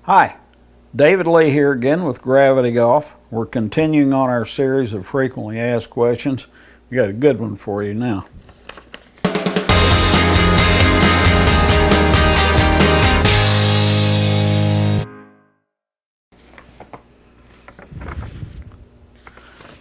Hi, David Lee here again with Gravity Golf. We're continuing on our series of frequently asked questions. We got a good one for you now.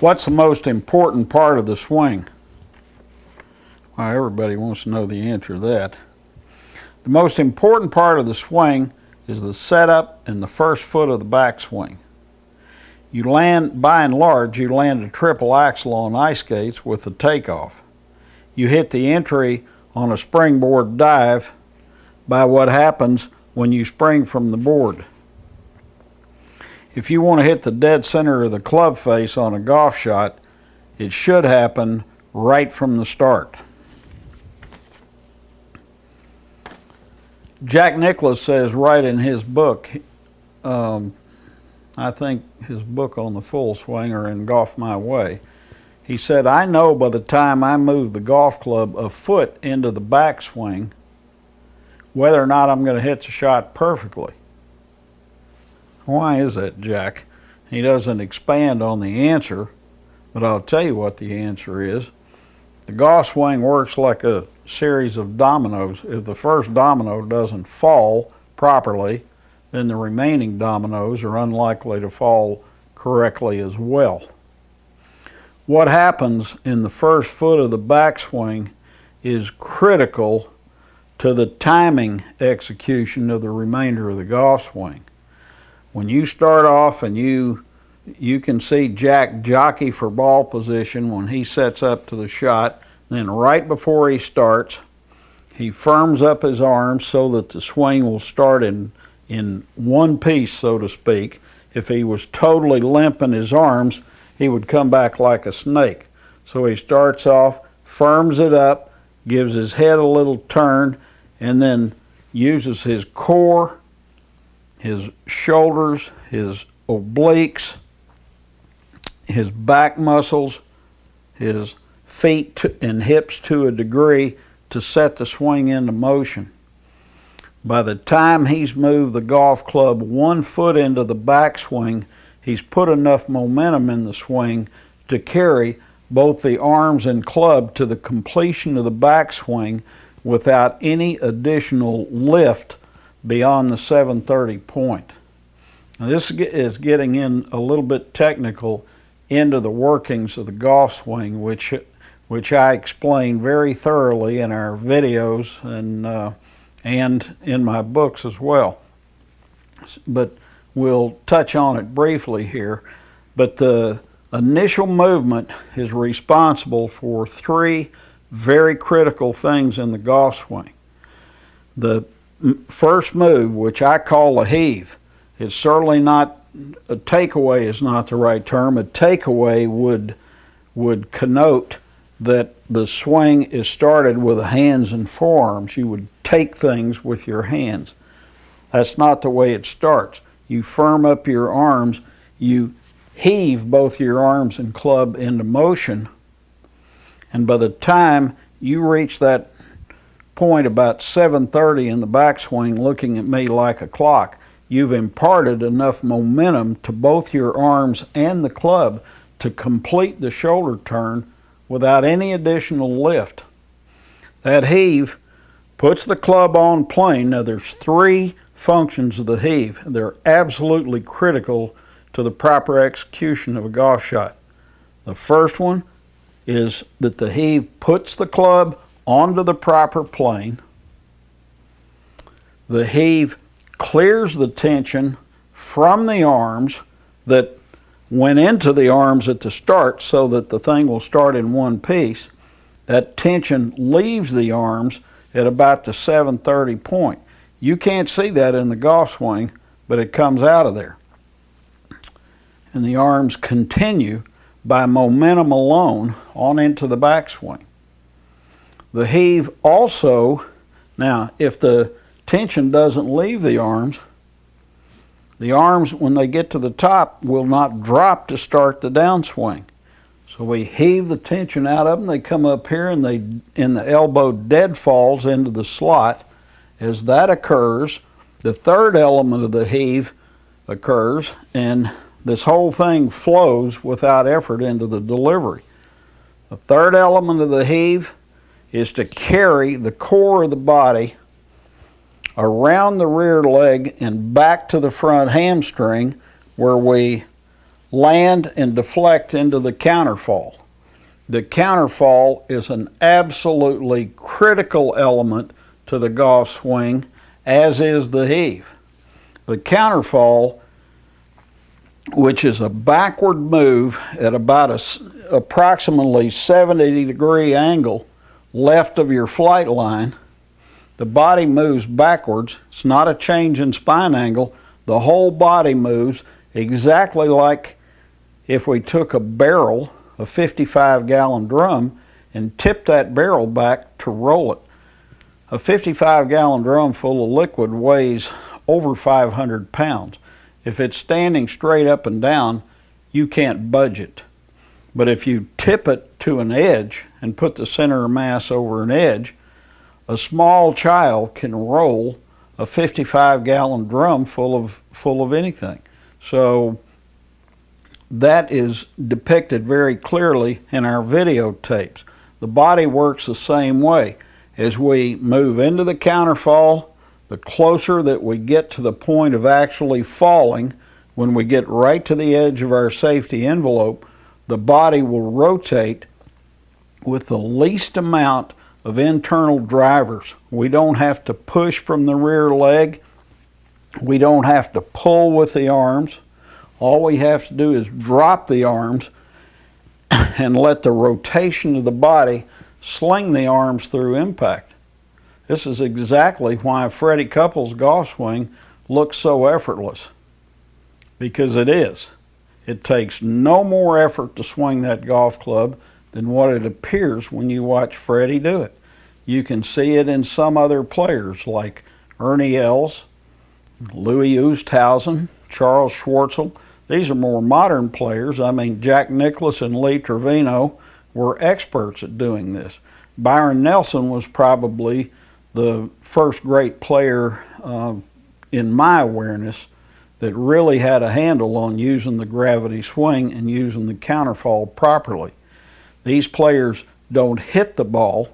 What's the most important part of the swing? Well, everybody wants to know the answer to that. The most important part of the swing is the setup and the first foot of the backswing. You land, by and large, you land a triple axle on ice skates with the takeoff. You hit the entry on a springboard dive by what happens when you spring from the board. If you want to hit the dead center of the club face on a golf shot, it should happen right from the start. Jack Nicklaus says right in his book, I think his book on the full swing or in Golf My Way, he said, I know by the time I move the golf club a foot into the backswing whether or not I'm going to hit the shot perfectly. Why is that, Jack? He doesn't expand on the answer, but I'll tell you what the answer is. The golf swing works like a series of dominoes. If the first domino doesn't fall properly, then the remaining dominoes are unlikely to fall correctly as well. What happens in the first foot of the backswing is critical to the timing execution of the remainder of the golf swing. When you start off and you can see Jack jockey for ball position when he sets up to the shot, then right before he starts, he firms up his arms so that the swing will start in one piece, so to speak. If he was totally limp in his arms, he would come back like a snake. So he starts off, firms it up, gives his head a little turn, and then uses his core, his shoulders, his obliques, his back muscles, his feet and hips to a degree to set the swing into motion. By the time he's moved the golf club 1 foot into the backswing, he's put enough momentum in the swing to carry both the arms and club to the completion of the backswing without any additional lift beyond the 730 point. Now this is getting in a little bit technical into the workings of the golf swing, which I explain very thoroughly in our videos and in my books as well. But we'll touch on it briefly here. But the initial movement is responsible for 3 very critical things in the golf swing. The first move, which I call a heave, it's certainly not, a takeaway is not the right term. A takeaway would connote that the swing is started with the hands and forearms. You would take things with your hands. That's not the way it starts. You firm up your arms, you heave both your arms and club into motion, and by the time you reach that point about 7:30 in the backswing, looking at me like a clock, you've imparted enough momentum to both your arms and the club to complete the shoulder turn without any additional lift. That heave puts the club on plane. Now there's 3 functions of the heave. They're absolutely critical to the proper execution of a golf shot. The first one is that the heave puts the club onto the proper plane. The heave clears the tension from the arms that went into the arms at the start so that the thing will start in one piece. That tension leaves the arms at about the 730 point. You can't see that in the golf swing, but it comes out of there. And the arms continue by momentum alone on into the backswing. The heave also, now if the tension doesn't leave the arms, when they get to the top, will not drop to start the downswing. So we heave the tension out of them, they come up here and the elbow dead falls into the slot. As that occurs, The third element of the heave occurs, and this whole thing flows without effort into the delivery. The third element of the heave is to carry the core of the body around the rear leg and back to the front hamstring, where we land and deflect into the counterfall. The counterfall is an absolutely critical element to the golf swing, as is the heave. The counterfall, which is a backward move at about approximately 70-degree angle left of your flight line, the body moves backwards. It's not a change in spine angle. The whole body moves exactly like if we took a barrel, a 55-gallon drum, and tipped that barrel back to roll it. A 55-gallon drum full of liquid weighs over 500 pounds. If it's standing straight up and down, you can't budge it. But if you tip it to an edge and put the center of mass over an edge, a small child can roll a 55-gallon drum full of anything. So that is depicted very clearly in our videotapes. The body works the same way. As we move into the counterfall, the closer that we get to the point of actually falling, when we get right to the edge of our safety envelope, the body will rotate with the least amount of internal drivers. We don't have to push from the rear leg. We don't have to pull with the arms. All we have to do is drop the arms and let the rotation of the body sling the arms through impact. This is exactly why Freddie Couples' golf swing looks so effortless, because it is. It takes no more effort to swing that golf club than what it appears when you watch Freddie do it. You can see it in some other players like Ernie Els, Louis Oosthuizen, Charles Schwartzel. These are more modern players. I mean, Jack Nicklaus and Lee Trevino were experts at doing this. Byron Nelson was probably the first great player in my awareness that really had a handle on using the gravity swing and using the counterfall properly. These players don't hit the ball.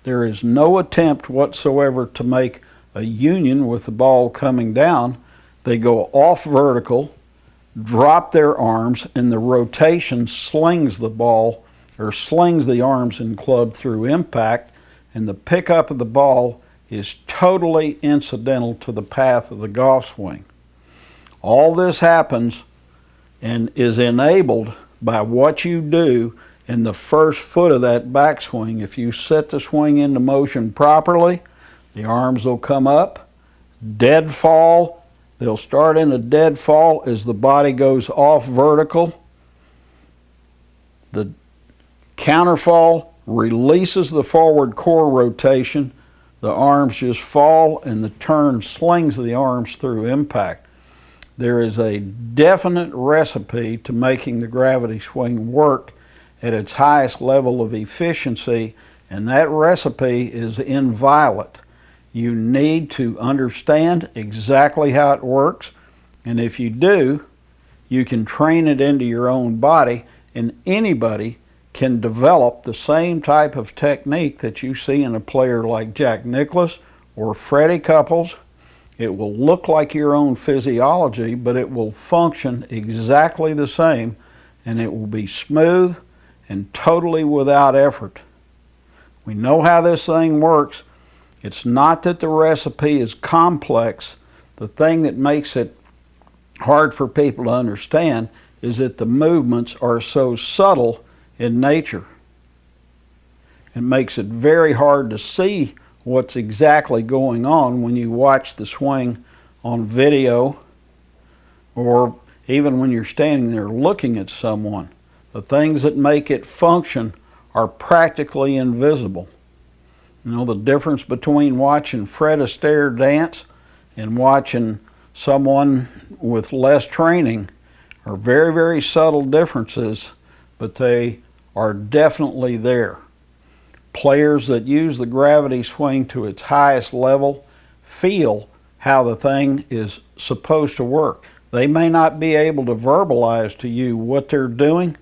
There is no attempt whatsoever to make a union with the ball coming down. They go off vertical, drop their arms, and the rotation slings the ball, or slings the arms and club through impact, and the pickup of the ball is totally incidental to the path of the golf swing. All this happens and is enabled by what you do in the first foot of that backswing. If you set the swing into motion properly, the arms will come up, dead fall. They'll start in a dead fall as the body goes off vertical. The counterfall releases the forward core rotation. The arms just fall, and the turn slings the arms through impact. There is a definite recipe to making the gravity swing work at its highest level of efficiency, and that recipe is inviolate. You need to understand exactly how it works, and if you do, you can train it into your own body, and anybody can develop the same type of technique that you see in a player like Jack Nicklaus or Freddie Couples. It will look like your own physiology, but it will function exactly the same, and it will be smooth and totally without effort. We know how this thing works. It's not that the recipe is complex. The thing that makes it hard for people to understand is that the movements are so subtle in nature. It makes it very hard to see what's exactly going on when you watch the swing on video, or even when you're standing there looking at someone. The things that make it function are practically invisible. You know, the difference between watching Fred Astaire dance and watching someone with less training are very, very subtle differences, but they are definitely there. Players that use the gravity swing to its highest level feel how the thing is supposed to work. They may not be able to verbalize to you what they're doing,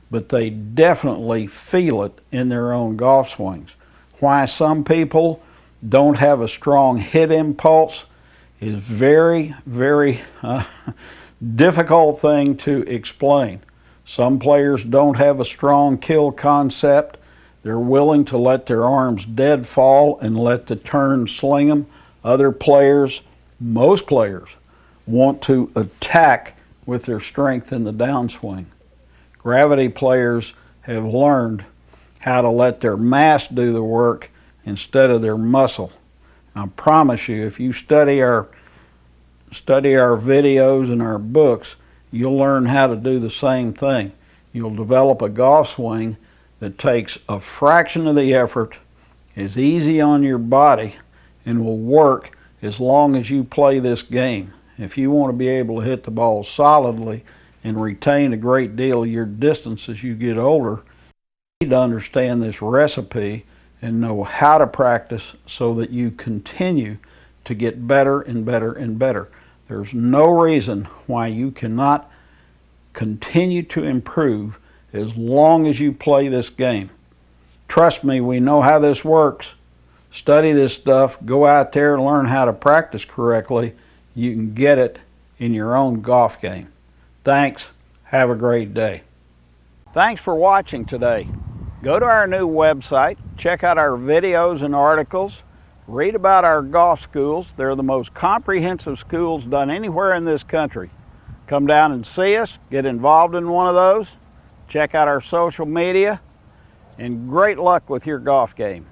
but they definitely feel it in their own golf swings. Why some people don't have a strong hit impulse is very, very difficult thing to explain. Some players don't have a strong kill concept. They're willing to let their arms dead fall and let the turn sling them. Other players, most players, want to attack with their strength in the downswing. Gravity players have learned how to let their mass do the work instead of their muscle. I promise you, if you study our videos and our books, you'll learn how to do the same thing. You'll develop a golf swing that takes a fraction of the effort, is easy on your body, and will work as long as you play this game. If you want to be able to hit the ball solidly and retain a great deal of your distance as you get older, you need to understand this recipe and know how to practice so that you continue to get better and better and better. There's no reason why you cannot continue to improve as long as you play this game. Trust me, we know how this works. Study this stuff, go out there and learn how to practice correctly. You can get it in your own golf game. Thanks. Have a great day. Thanks for watching today. Go to our new website, check out our videos and articles, read about our golf schools. They're the most comprehensive schools done anywhere in this country. Come down and see us, get involved in one of those, check out our social media, and great luck with your golf game.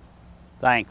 Thanks.